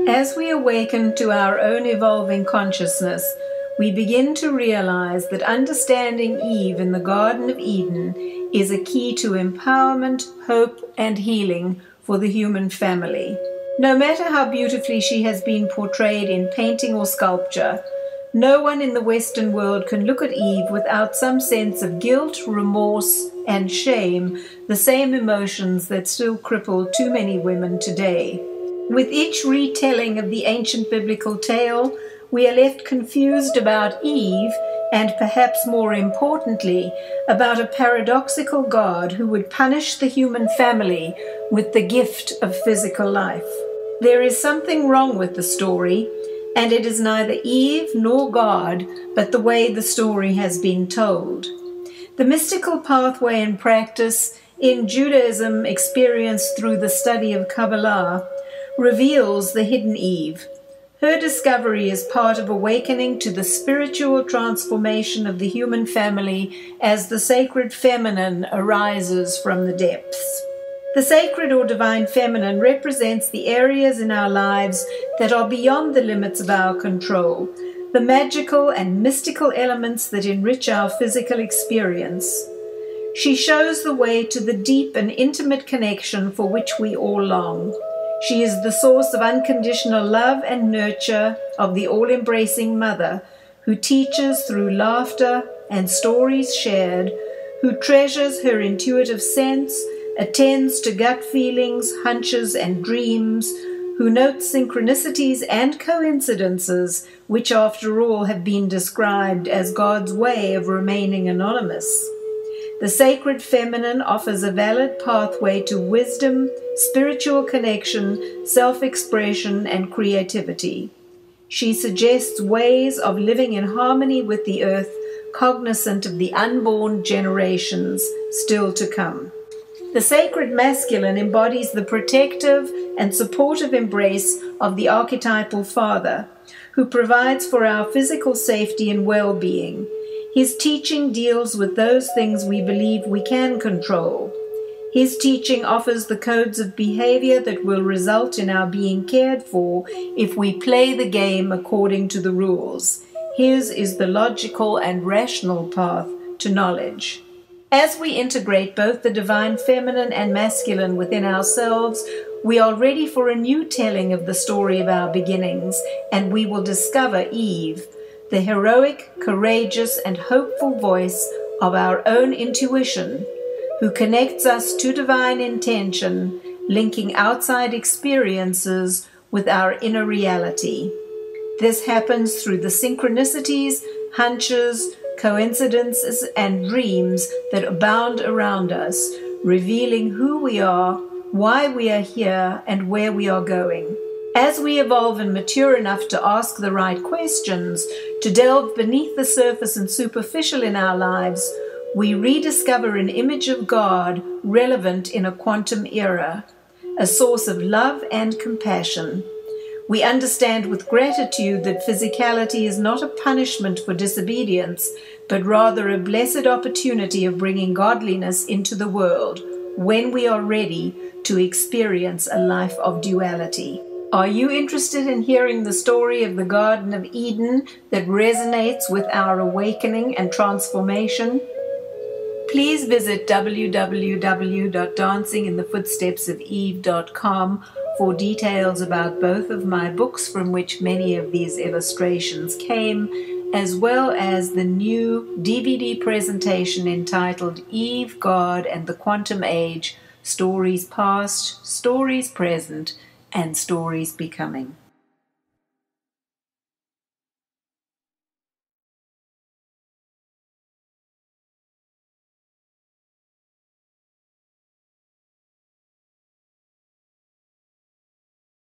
As we awaken to our own evolving consciousness, we begin to realize that understanding Eve in the Garden of Eden is a key to empowerment, hope, and healing for the human family. No matter how beautifully she has been portrayed in painting or sculpture, no one in the Western world can look at Eve without some sense of guilt, remorse, and shame, the same emotions that still cripple too many women today. With each retelling of the ancient biblical tale, we are left confused about Eve and, perhaps more importantly, about a paradoxical God who would punish the human family with the gift of physical life. There is something wrong with the story, and it is neither Eve nor God, but the way the story has been told. The mystical pathway and practice in Judaism experienced through the study of Kabbalah reveals the hidden Eve. Her discovery is part of awakening to the spiritual transformation of the human family as the sacred feminine arises from the depths. The sacred or divine feminine represents the areas in our lives that are beyond the limits of our control, the magical and mystical elements that enrich our physical experience. She shows the way to the deep and intimate connection for which we all long. She is the source of unconditional love and nurture of the all-embracing mother, who teaches through laughter and stories shared, who treasures her intuitive sense, attends to gut feelings, hunches, and dreams, who notes synchronicities and coincidences, which after all have been described as God's way of remaining anonymous. The sacred feminine offers a valid pathway to wisdom, spiritual connection, self-expression, and creativity. She suggests ways of living in harmony with the earth, cognizant of the unborn generations still to come. The sacred masculine embodies the protective and supportive embrace of the archetypal father, who provides for our physical safety and well-being. His teaching deals with those things we believe we can control. His teaching offers the codes of behavior that will result in our being cared for if we play the game according to the rules. His is the logical and rational path to knowledge. As we integrate both the divine feminine and masculine within ourselves, we are ready for a new telling of the story of our beginnings, and we will discover Eve, the heroic, courageous, and hopeful voice of our own intuition, who connects us to divine intention, linking outside experiences with our inner reality. This happens through the synchronicities, hunches, coincidences, and dreams that abound around us, revealing who we are, why we are here, and where we are going. As we evolve and mature enough to ask the right questions, to delve beneath the surface and superficial in our lives, we rediscover an image of God relevant in a quantum era, a source of love and compassion. We understand with gratitude that physicality is not a punishment for disobedience, but rather a blessed opportunity of bringing godliness into the world when we are ready to experience a life of duality. Are you interested in hearing the story of the Garden of Eden that resonates with our awakening and transformation? Please visit www.dancinginthefootstepsofeve.com for details about both of my books from which many of these illustrations came, as well as the new DVD presentation entitled Eve, God, and the Quantum Age, Stories Past, Stories Present, and Stories Becoming.